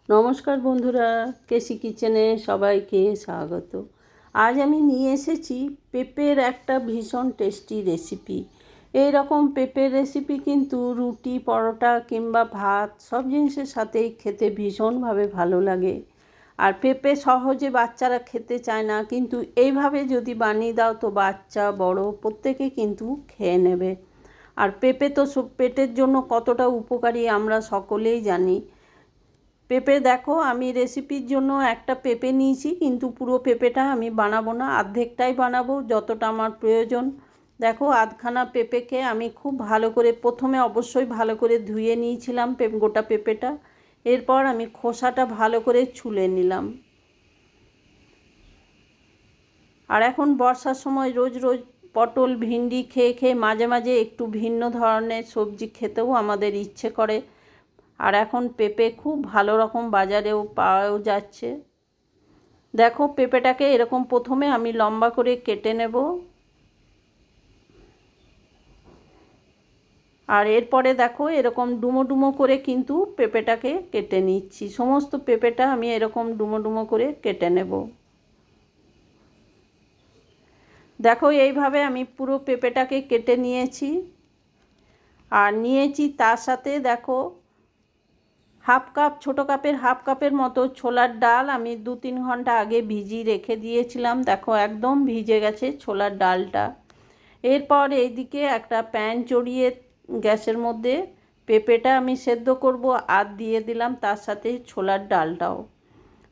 নমস্কার বন্ধুরা, কেসি কিচেনে সবাইকে স্বাগত। আজ আমি নিয়ে এসেছি পেঁপের একটা ভীষণ টেস্টি রেসিপি। এই রকম পেঁপের রেসিপি কিন্তু রুটি, পরোটা কিংবা ভাত সব জিনিসের সাথেই খেতে ভীষণভাবে ভালো লাগে। আর পেঁপে সহজে বাচ্চারা খেতে চায় না, কিন্তু এইভাবে যদি বানিয়ে দাও তো বাচ্চা বড় প্রত্যেকে কিন্তু খেয়ে নেবে। আর পেঁপে তো পেটের জন্য কতটা উপকারী আমরা সকলেই জানি। পেঁপে দেখো, আমি রেসিপির জন্য একটা পেঁপে নিয়েছি, কিন্তু পুরো পেঁপেটা আমি বানাবো না, অর্ধেকটাই বানাবো যতটা আমার প্রয়োজন। দেখো, আধখানা পেঁপেকে আমি খুব ভালো করে প্রথমে অবশ্যই ভালো করে ধুয়ে নিয়েছিলাম গোটা পেঁপেটা। এরপর আমি খোসাটা ভালো করে ছুলে নিলাম। আর এখন বর্ষার সময় রোজ রোজ পটল ভিন্ডি খেয়ে খেয়ে মাঝে মাঝে একটু ভিন্ন ধরনের সবজি খেতেও আমাদের ইচ্ছে করে। আর এখন পেঁপে খুব ভালো রকম বাজারেও পাওয়াও যাচ্ছে। দেখো, পেঁপেটাকে এরকম প্রথমে আমি লম্বা করে কেটে নেব। আর এরপরে দেখো, এরকম ডুমো ডুমো করে কিন্তু পেঁপেটাকে কেটে নিচ্ছি। সমস্ত পেঁপেটা আমি এরকম ডুমো ডুমো করে কেটে নেব। দেখো, এইভাবে আমি পুরো পেঁপেটাকে কেটে নিয়েছি। আর নিয়েছি তার সাথে দেখো হাফ কাপ, ছোটো কাপের হাফ কাপের মতো ছোলার ডাল আমি 2-3 ঘন্টা আগে ভিজিয়ে রেখে দিয়েছিলাম। দেখো, একদম ভিজে গেছে ছোলার ডালটা। এরপর এইদিকে একটা প্যান চড়িয়ে গ্যাসের মধ্যে পেঁপেটা আমি সেদ্ধ করব, আর দিয়ে দিলাম তার সাথে ছোলার ডালটাও।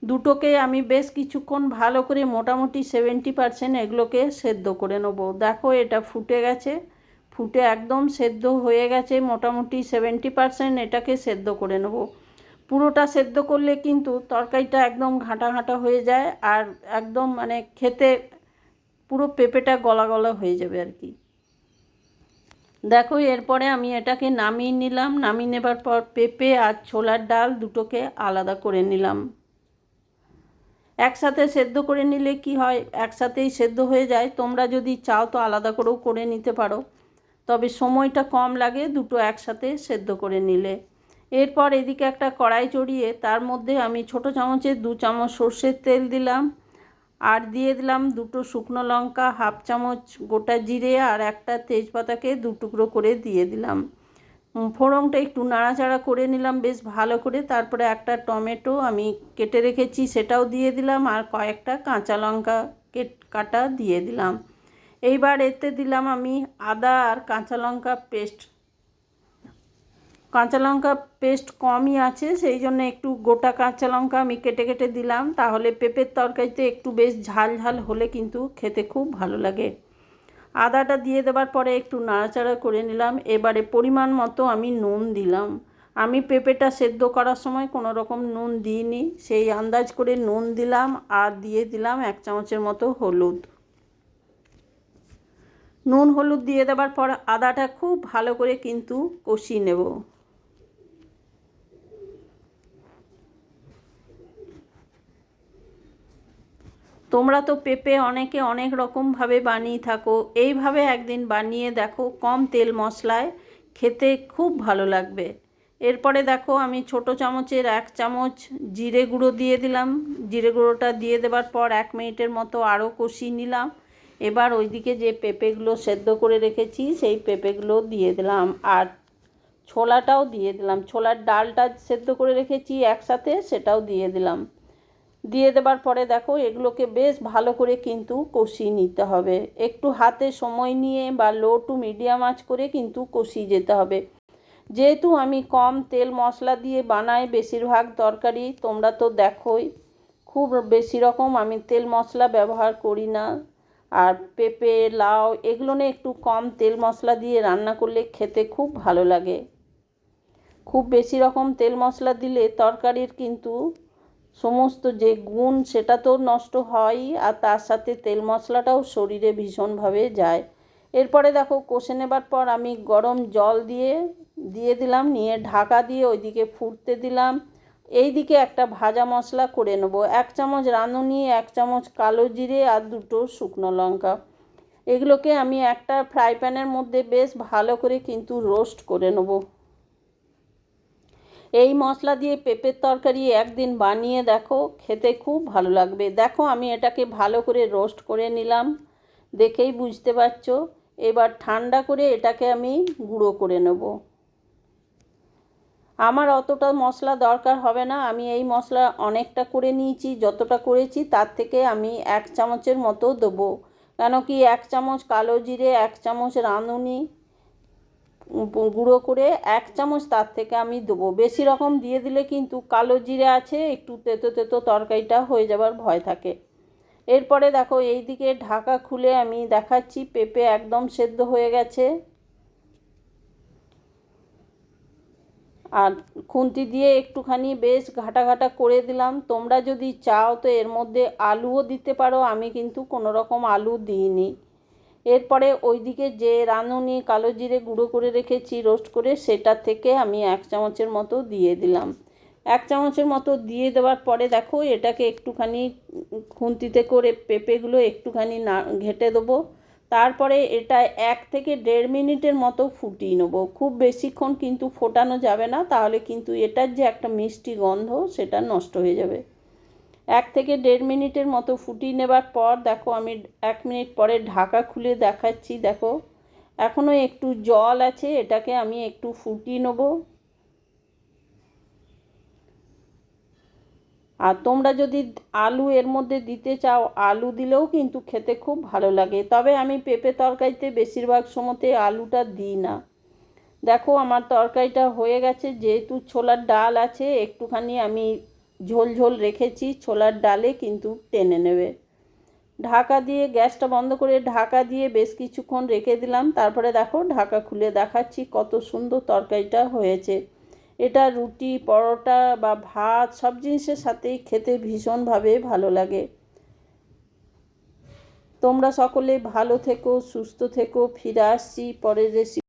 দুটোকে আমি বেশ কিছুক্ষণ ভালো করে মোটামুটি 70% এগুলোকে সেদ্ধ করে নেব। দেখো, এটা ফুটে গেছে, ফুটে একদম সেদ্ধ হয়ে গেছে। মোটামুটি 70% এটাকে সেদ্ধ করে নেব। পুরোটা সেদ্ধ করলে কিন্তু তরকারিটা একদম ঘাঁটা ঘাঁটা হয়ে যায়, আর একদম মানে খেতে পুরো পেঁপেটা গলা গলা হয়ে যাবে আর কি। দেখো, এরপরে আমি এটাকে নামিয়ে নিলাম। নামিয়ে নেবার পর পেঁপে আর ছোলার ডাল দুটোকে আলাদা করে নিলাম। একসাথে সেদ্ধ করে নিলে কি হয়, একসাথেই সেদ্ধ হয়ে যায়। তোমরা যদি চাও তো আলাদা করেও করে নিতে পারো, তবে সময়টা কম লাগে দুটো একসাথে সেদ্ধ করে নিলে। এরপর এদিকে একটা কড়াই চড়িয়ে তার মধ্যে আমি ছোটো চামচের 2 চামচ সর্ষের তেল দিলাম। আর দিয়ে দিলাম 2টো শুকনো লঙ্কা, হাফ চামচ গোটা জিরে, আর একটা তেজপাতাকে 2 টুকরো করে দিয়ে দিলাম। ফোড়নটা একটু নাড়াচাড়া করে নিলাম বেশ ভালো করে। তারপরে একটা টমেটো আমি কেটে রেখেছি সেটাও দিয়ে দিলাম, আর কয়েকটা কাঁচা লঙ্কা কাটা দিয়ে দিলাম। এইবার এতে দিলাম আমি আদা আর কাঁচা লঙ্কা পেস্ট। কাঁচা লঙ্কা পেস্ট কমই আছে, সেই জন্য একটু গোটা কাঁচা লঙ্কা আমি কেটে কেটে দিলাম। তাহলে পেঁপের তরকারিতে একটু বেশ ঝাল ঝাল হলে কিন্তু খেতে খুব ভালো লাগে। আদাটা দিয়ে দেবার পরে একটু নাড়াচাড়া করে নিলাম। এবারে পরিমাণ মতো আমি নুন দিলাম। আমি পেঁপেটা সেদ্ধ করার সময় কোনো রকম নুন দিইনি, সেই আন্দাজ করে নুন দিলাম। আর দিয়ে দিলাম 1 চামচের মতো হলুদ। নুন হলুদ দিয়ে দেবার পর আদাটা খুব ভালো করে কিন্তু কষিয়ে নেব। তোমরা তো পেঁপে অনেকে অনেক রকমভাবে বানিয়ে থাকো, এইভাবে একদিন বানিয়ে দেখো, কম তেল মশলায় খেতে খুব ভালো লাগবে। এরপরে দেখো, আমি ছোটো চামচের 1 চামচ জিরে গুঁড়ো দিয়ে দিলাম। জিরে গুঁড়োটা দিয়ে দেবার পর 1 মিনিটের মতো আরও কষিয়ে নিলাম। এবার ওইদিকে যে পেঁপেগুলো সেদ্ধ করে রেখেছি সেই পেঁপেগুলো দিয়ে দিলাম, আর ছোলাটাও দিয়ে দিলাম। ছোলার ডালটা সেদ্ধ করে রেখেছি একসাথে, সেটাও দিয়ে দিলাম। দিয়ে দেবার পরে দেখো, এগুলোকে বেশ ভালো করে কিন্তু কষিয়ে নিতে হবে। একটু হাতে সময় নিয়ে বা লো টু মিডিয়াম আঁচ করে কিন্তু কষিয়ে যেতে হবে। যেহেতু আমি কম তেল মশলা দিয়ে বানাই বেশিরভাগ তরকারি, তোমরা তো দেখোই, খুব বেশি রকম আমি তেল মশলা ব্যবহার করি না। আর পেঁপে, লাউ এগুলো নিয়ে একটু কম তেল মশলা দিয়ে রান্না করলে খেতে খুব ভালো লাগে। খুব বেশি রকম তেল মশলা দিলে তরকারির কিন্তু সমস্ত যে গুণ সেটা তো নষ্ট হয়ই, আর তার সাথে তেল মশলাটাও শরীরে ভীষণভাবে যায়। এরপরে দেখো, কষে নেবার পর আমি গরম জল দিয়ে দিলাম, নিয়ে ঢাকা দিয়ে ওইদিকে ফুটতে দিলাম। এইদিকে একটা ভাজা মশলা করে নেব। 1 চামচ রাঁধুনি, 1 চামচ কালো জিরে, আর 2টো শুকনো লঙ্কা। এগুলোকে আমি একটা ফ্রাই প্যানের মধ্যে বেশ ভালো করে কিন্তু রোস্ট করে নেব। এই মশলা দিয়ে পেঁপের তরকারি একদিন বানিয়ে দেখো, খেতে খুব ভালো লাগবে। দেখো আমি এটাকে ভালো করে রোস্ট করে নিলাম, দেখেই বুঝতে পারছো। এবার ঠান্ডা করে এটাকে আমি গুঁড়ো করে নেব। আমার অতটা মশলা দরকার হবে না, আমি এই মশলা অনেকটা করে নিয়েছি, যতটা করেছি তার থেকে আমি 1 চামচের মতো দেবো। কেন কি 1 চামচ কালো জিরে, 1 চামচ রাঁধুনি গুঁড়ো করে 1 চামচ তার থেকে আমি দেবো। বেশি রকম দিয়ে দিলে কিন্তু কালো জিরে আছে, একটু তেতো তেতো তরকারিটা হয়ে যাবার ভয় থাকে। এরপরে দেখো এই দিকে ঢাকা খুলে আমি দেখাচ্ছি, পেঁপে একদম সেদ্ধ হয়ে গেছে। আর খুন্তি দিয়ে একটুখানি বেশ ঘাটা ঘাটা করে দিলাম। তোমরা যদি চাও তো এর মধ্যে আলুও দিতে পারো, আমি কিন্তু কোনো রকম আলু দিইনি। এরপরে ওইদিকে যে রাঁধুনি কালো জিরে গুঁড়ো করে রেখেছি রোস্ট করে, সেটা থেকে আমি 1 চামচের মতো দিয়ে দিলাম। 1 চামচের মতো দিয়ে দেওয়ার পরে দেখো এটাকে একটুখানি খুন্তিতে করে পেঁপেগুলো একটুখানি না ঘেঁটে দেবো। তারপরে এটা 1 থেকে 1.5 মিনিটের মতো ফুটিয়ে নেবো। খুব বেশিক্ষণ কিন্তু ফোটানো যাবে না, তাহলে কিন্তু এটার যে একটা মিষ্টি গন্ধ সেটা নষ্ট হয়ে যাবে। 1 থেকে 1.5 মিনিটের মতো ফুটিয়ে নেবার পর দেখো আমি 1 মিনিট পরে ঢাকা খুলে দেখাচ্ছি। দেখো এখনও একটু জল আছে, এটাকে আমি একটু ফুটিয়ে নেব। আর তোমরা যদি আলু এর মধ্যে দিতে চাও, আলু দিলেও কিন্তু খেতে খুব ভালো লাগে, তবে আমি পেঁপে তরকারিতে বেশিরভাগ সময়তে আলুটা দিই না। দেখো আমার তরকারিটা হয়ে গেছে, যেহেতু ছোলার ডাল আছে একটুখানি আমি ঝোল ঝোল রেখেছি, ছোলার ডালে কিন্তু টেনে নেবে। ঢাকা দিয়ে গ্যাসটা বন্ধ করে ঢাকা দিয়ে বেশ কিছুক্ষণ রেখে দিলাম। তারপরে দেখো ঢাকা খুলে দেখাচ্ছি কত সুন্দর তরকারিটা হয়েছে। এটা রুটি, পরোটা বা ভাত সব জিনিসের সাথেই খেতে ভীষণভাবে ভালো লাগে। তোমরা সকলে ভালো থেকো, সুস্থ থেকো। ফিরে আসছি পরের রেসিপি।